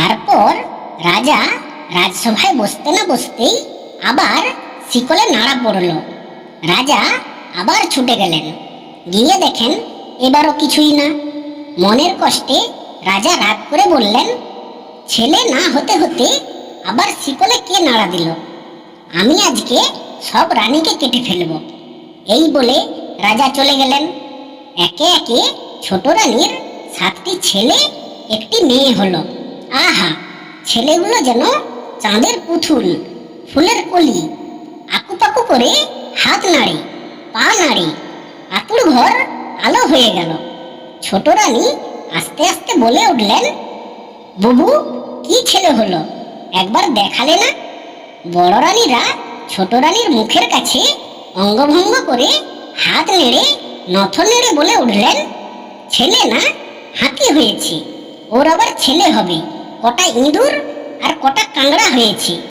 তারপর রাজা রাজসভায় বসতে না বসতেই আবার শিকলে নাড়া পড়ল। রাজা আবার ছুটে গেলেন, গিয়ে দেখেন এবারও কিছুই না। মনের কষ্টে রাজা রাগ করে বললেন, ছেলে না হতে হতে আবার শিকলে কে নাড়া দিল? আমি আজকে সব রানীকে কেটে ফেলব। এই বলে রাজা চলে গেলেন। একে একে ছোট রানীর 7টি ছেলে, একটি মেয়ে হলো। আহা, ছেলেগুলো যেন চাঁদের পুতুল, ফুলের কলি। আকুপাকু করে হাত নাড়ে, পা নাড়ে, আতুর ঘর আলো হয়ে গেল। ছোট রানী আস্তে আস্তে বলে উঠলেন, বুবু, কি ছেলে হলো, একবার দেখালে না? বড় রানীরা ছোট রানীর মুখের কাছে অঙ্গভঙ্গ করে হাত নেড়ে নথ নেড়ে বলে উঠলেন, ছেলে না, হাতি হয়েছে। ওর আবার ছেলে হবে, কটা ইঁদুর আর কটা কাঁকড়া হয়েছে।